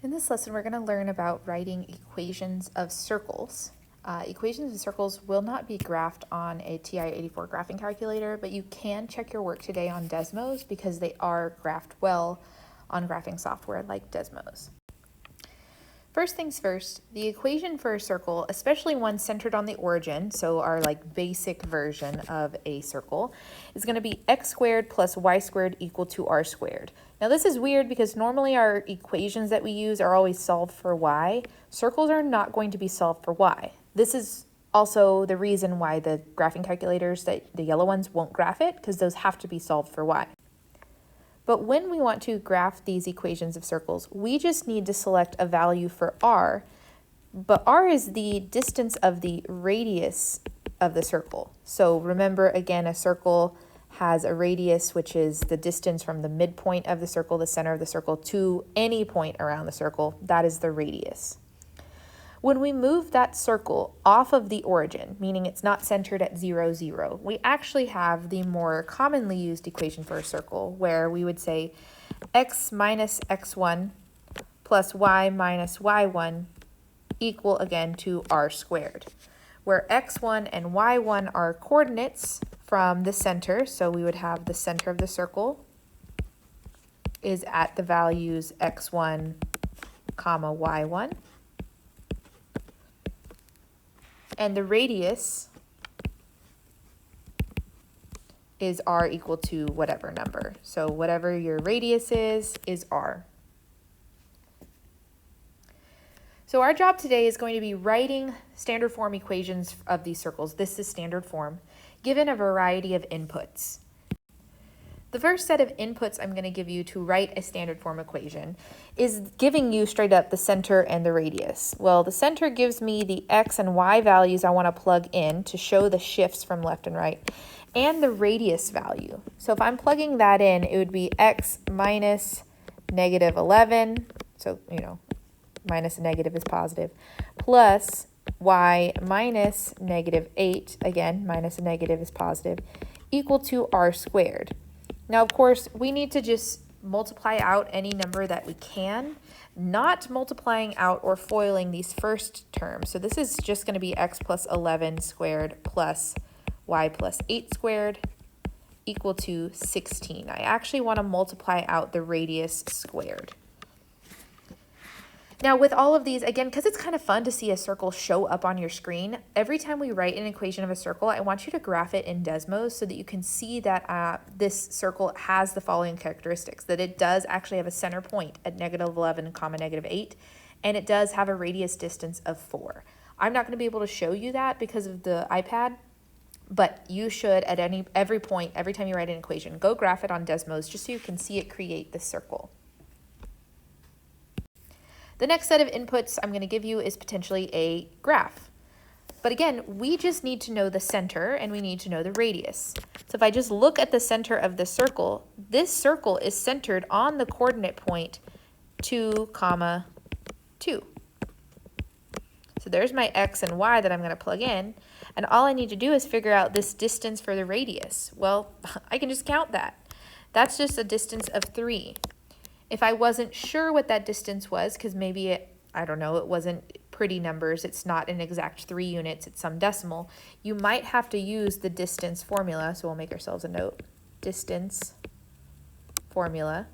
In this lesson, we're going to learn about writing equations of circles. Equations of circles will not be graphed on a TI-84 graphing calculator, but you can check your work today on Desmos because they are graphed well on graphing software like Desmos. First things first, the equation for a circle, especially one centered on the origin, so our basic version of a circle, is going to be x squared plus y squared equal to r squared. Now this is weird because normally our equations that we use are always solved for y. Circles are not going to be solved for y. This is also the reason why the graphing calculators, the yellow ones, won't graph it, because those have to be solved for y. But when we want to graph these equations of circles, we just need to select a value for r, but r is the distance of the radius of the circle. So remember, again, a circle has a radius, which is the distance from the midpoint of the circle, the center of the circle, to any point around the circle. That is the radius. When we move that circle off of the origin, meaning it's not centered at 0, 0, we actually have the more commonly used equation for a circle, where we would say x minus x1 plus y minus y1 equal again to r squared, where x1 and y1 are coordinates from the center. So we would have the center of the circle is at the values x1, comma y1. And the radius is r equal to whatever number. So whatever your radius is r. So our job today is going to be writing standard form equations of these circles. This is standard form, given a variety of inputs. The first set of inputs I'm going to give you to write a standard form equation is giving you straight up the center and the radius. Well, the center gives me the x and y values I want to plug in to show the shifts from left and right, and the radius value. So if I'm plugging that in, it would be x minus negative 11, so minus a negative is positive, plus y minus negative 8, again, minus a negative is positive, equal to r squared. Now, of course, we need to just multiply out any number that we can, not multiplying out or foiling these first terms. So this is just going to be x plus 11 squared plus y plus 8 squared equal to 16. I actually want to multiply out the radius squared. Now with all of these, again, because it's kind of fun to see a circle show up on your screen, every time we write an equation of a circle, I want you to graph it in Desmos so that you can see that this circle has the following characteristics, that it does actually have a center point at negative 11, comma negative 8, and it does have a radius distance of 4. I'm not going to be able to show you that because of the iPad, but you should at every point, every time you write an equation, go graph it on Desmos just so you can see it create this circle. The next set of inputs I'm going to give you is potentially a graph. But again, we just need to know the center and we need to know the radius. So if I just look at the center of the circle, this circle is centered on the coordinate point 2, 2. So there's my x and y that I'm going to plug in, and all I need to do is figure out this distance for the radius. Well, I can just count that. That's just a distance of 3. If I wasn't sure what that distance was, because maybe it wasn't pretty numbers, it's not an exact 3 units, it's some decimal, you might have to use the distance formula. So we'll make ourselves a note. Distance formula.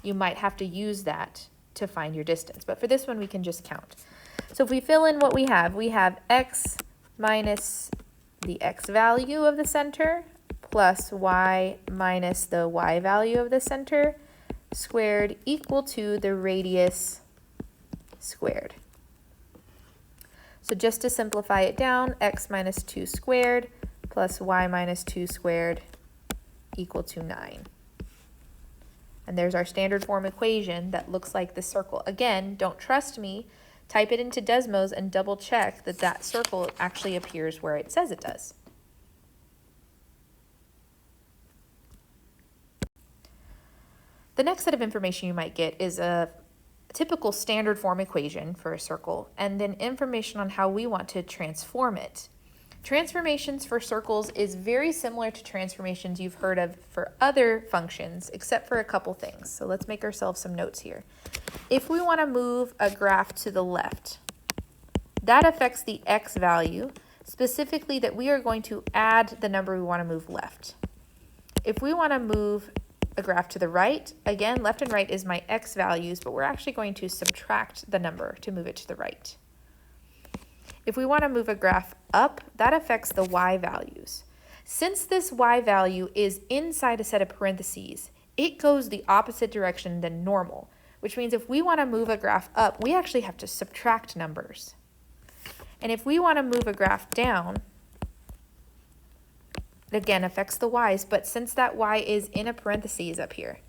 You might have to use that to find your distance. But for this one, we can just count. So if we fill in what we have x minus the x value of the center, plus y minus the y value of the center squared equal to the radius squared. So just to simplify it down, x minus 2 squared plus y minus 2 squared equal to 9. And there's our standard form equation that looks like the circle. Again, don't trust me. Type it into Desmos and double check that that circle actually appears where it says it does. The next set of information you might get is a typical standard form equation for a circle, and then information on how we want to transform it. Transformations for circles is very similar to transformations you've heard of for other functions, except for a couple things. So let's make ourselves some notes here. If we want to move a graph to the left, that affects the x value, specifically that we are going to add the number we want to move left. If we want to move a graph to the right, again, left and right is my x values, but we're actually going to subtract the number to move it to the right. If we want to move a graph up, that affects the y values. Since this y value is inside a set of parentheses, it goes the opposite direction than normal, which means if we want to move a graph up, we actually have to subtract numbers. And if we want to move a graph down, it again affects the y's, but since that y is in a parentheses up here,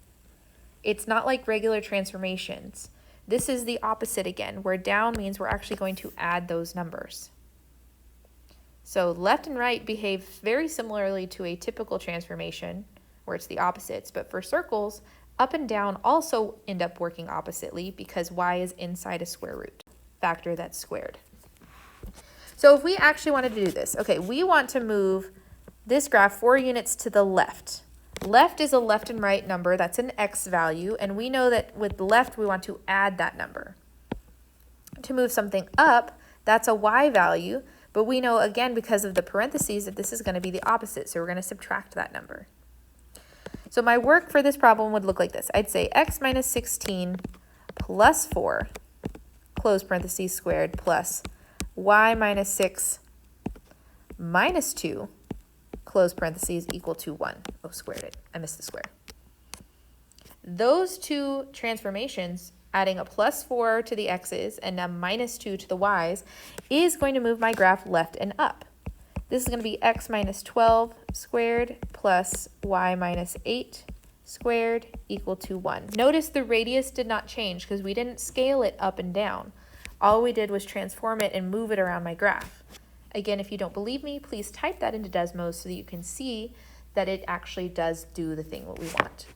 it's not like regular transformations. This is the opposite again, where down means we're actually going to add those numbers. So left and right behave very similarly to a typical transformation, where it's the opposites, but for circles, up and down also end up working oppositely because y is inside a square root factor that's squared. So if we actually wanted to do this, okay, we want to move this graph 4 units to the left. Left is a left and right number, that's an x value, and we know that with left we want to add that number. To move something up, that's a y value, but we know again because of the parentheses that this is going to be the opposite, so we're going to subtract that number. So my work for this problem would look like this. I'd say x minus 16 plus 4, close parentheses squared, plus y minus 6 minus 2, close parentheses, equal to 1. Oh, squared it. I missed the square. Those two transformations, adding a plus 4 to the x's and a minus 2 to the y's, is going to move my graph left and up. This is going to be x minus 12 squared plus y minus 8 squared equal to 1. Notice the radius did not change because we didn't scale it up and down. All we did was transform it and move it around my graph. Again, if you don't believe me, please type that into Desmos so that you can see that it actually does do the thing what we want.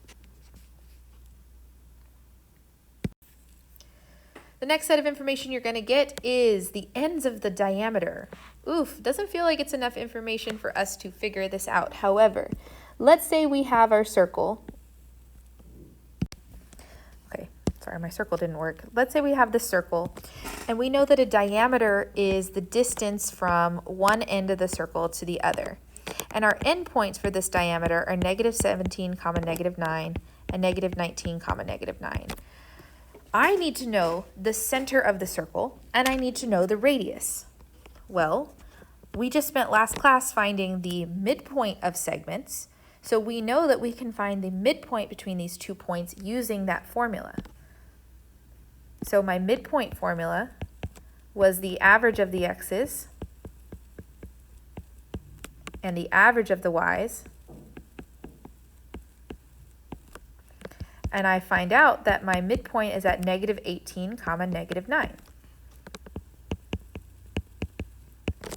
The next set of information you're going to get is the ends of the diameter. Oof, doesn't feel like it's enough information for us to figure this out. However, let's say we have our circle. Okay, sorry, my circle didn't work. Let's say we have this circle, and we know that a diameter is the distance from one end of the circle to the other. And our endpoints for this diameter are negative 17, negative 9, and negative 19, negative 9. I need to know the center of the circle, and I need to know the radius. Well, we just spent last class finding the midpoint of segments, so we know that we can find the midpoint between these 2 points using that formula. So my midpoint formula was the average of the x's and the average of the y's. And I find out that my midpoint is at negative 18, negative 9.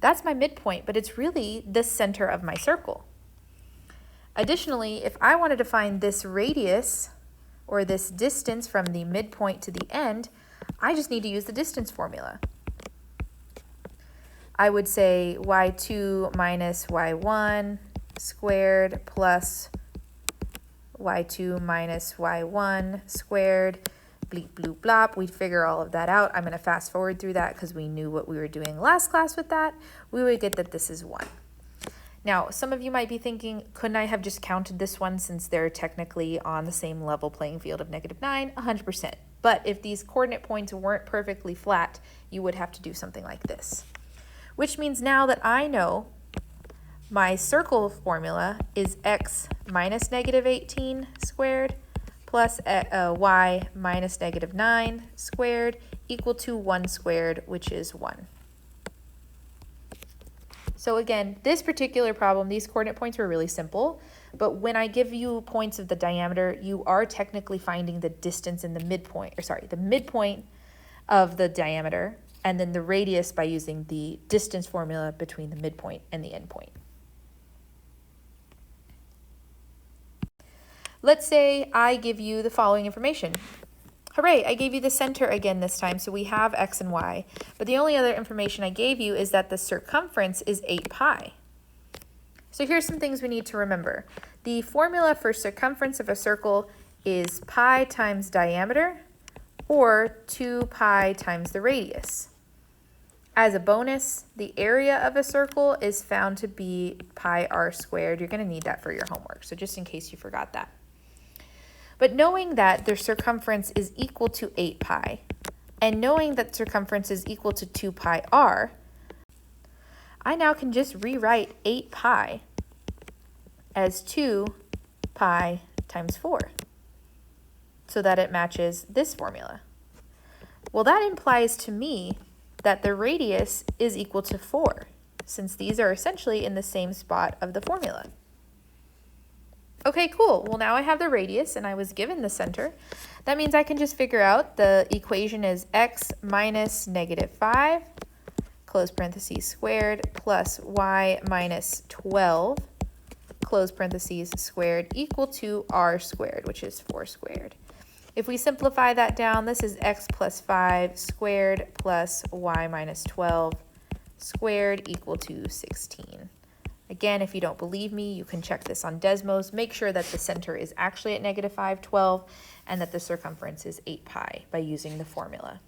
That's my midpoint, but it's really the center of my circle. Additionally, if I wanted to find this radius, or this distance from the midpoint to the end, I just need to use the distance formula. I would say y2 minus y1 squared plus y2 minus y1 squared, bleep, bloop, blop. We'd figure all of that out. I'm going to fast forward through that because we knew what we were doing last class with that. We would get that this is 1. Now, some of you might be thinking, couldn't I have just counted this one since they're technically on the same level playing field of negative 9? 100%. But if these coordinate points weren't perfectly flat, you would have to do something like this. Which means now that I know my circle formula is x minus negative 18 squared plus y minus negative 9 squared equal to 1 squared, which is 1. So again, this particular problem, these coordinate points were really simple, but when I give you points of the diameter, you are technically finding the distance in the midpoint, the midpoint of the diameter, and then the radius by using the distance formula between the midpoint and the endpoint. Let's say I give you the following information. Hooray, I gave you the center again this time, so we have x and y. But the only other information I gave you is that the circumference is 8 pi. So here's some things we need to remember. The formula for circumference of a circle is pi times diameter, or 2 pi times the radius. As a bonus, the area of a circle is found to be pi r squared. You're going to need that for your homework, so just in case you forgot that. But knowing that the circumference is equal to 8 pi, and knowing that circumference is equal to 2 pi r, I now can just rewrite 8 pi as 2 pi times 4, so that it matches this formula. Well, that implies to me that the radius is equal to 4, since these are essentially in the same spot of the formula. Okay, cool. Well, now I have the radius and I was given the center. That means I can just figure out the equation is x minus -5, close parentheses, squared, plus y minus 12, close parentheses, squared, equal to r squared, which is 4 squared. If we simplify that down, this is x plus 5 squared plus y minus 12 squared equal to 16. Again, if you don't believe me, you can check this on Desmos. Make sure that the center is actually at -5, 12, and that the circumference is 8 pi by using the formula.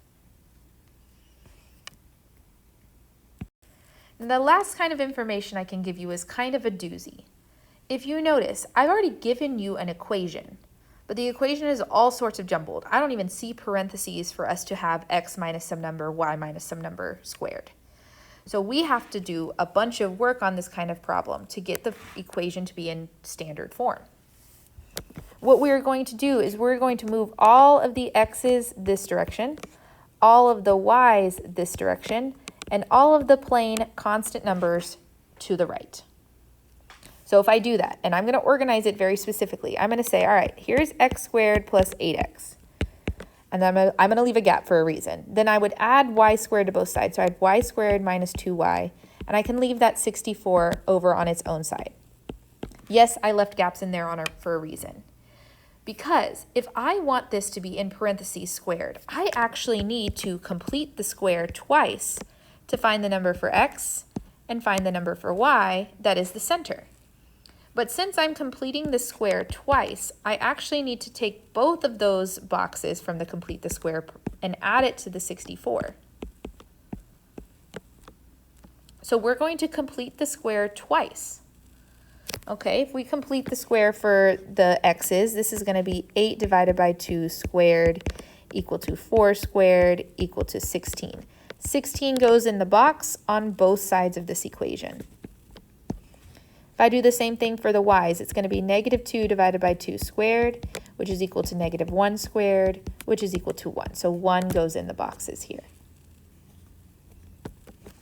And the last kind of information I can give you is kind of a doozy. If you notice, I've already given you an equation, but the equation is all sorts of jumbled. I don't even see parentheses for us to have x minus some number, y minus some number squared. So we have to do a bunch of work on this kind of problem to get the equation to be in standard form. What we're going to do is we're going to move all of the x's this direction, all of the y's this direction, and all of the plain constant numbers to the right. So if I do that, and I'm going to organize it very specifically, I'm going to say, all right, here's x squared plus 8x. And then I'm going to leave a gap for a reason. Then I would add y squared to both sides. So I have y squared minus 2y. And I can leave that 64 over on its own side. Yes, I left gaps in there for a reason. Because if I want this to be in parentheses squared, I actually need to complete the square twice to find the number for x and find the number for y that is the center. But since I'm completing the square twice, I actually need to take both of those boxes from the complete the square and add it to the 64. So we're going to complete the square twice. Okay, if we complete the square for the x's, this is going to be 8 divided by 2 squared equal to 4 squared equal to 16. 16 goes in the box on both sides of this equation. If I do the same thing for the y's, it's going to be -2 divided by 2 squared, which is equal to -1 squared, which is equal to 1. So 1 goes in the boxes here.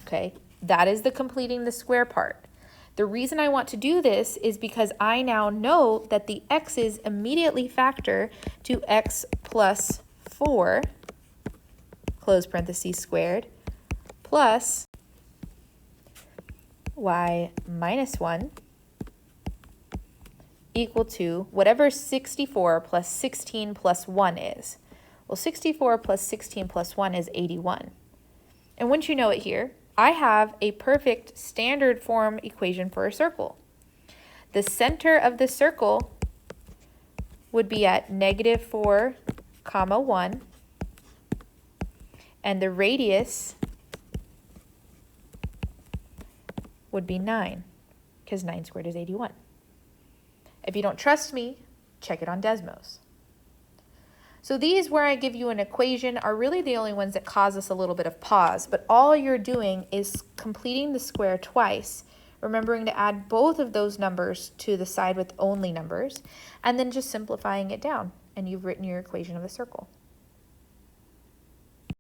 Okay, that is the completing the square part. The reason I want to do this is because I now know that the x's immediately factor to x plus 4, close parentheses squared, plus y minus 1 equal to whatever 64 plus 16 plus 1 is. Well, 64 plus 16 plus 1 is 81. And wouldn't you know it here, I have a perfect standard form equation for a circle. The center of the circle would be at -4, 1, and the radius would be 9, because 9 squared is 81. If you don't trust me, check it on Desmos. So these where I give you an equation are really the only ones that cause us a little bit of pause, but all you're doing is completing the square twice, remembering to add both of those numbers to the side with only numbers, and then just simplifying it down, and you've written your equation of a circle.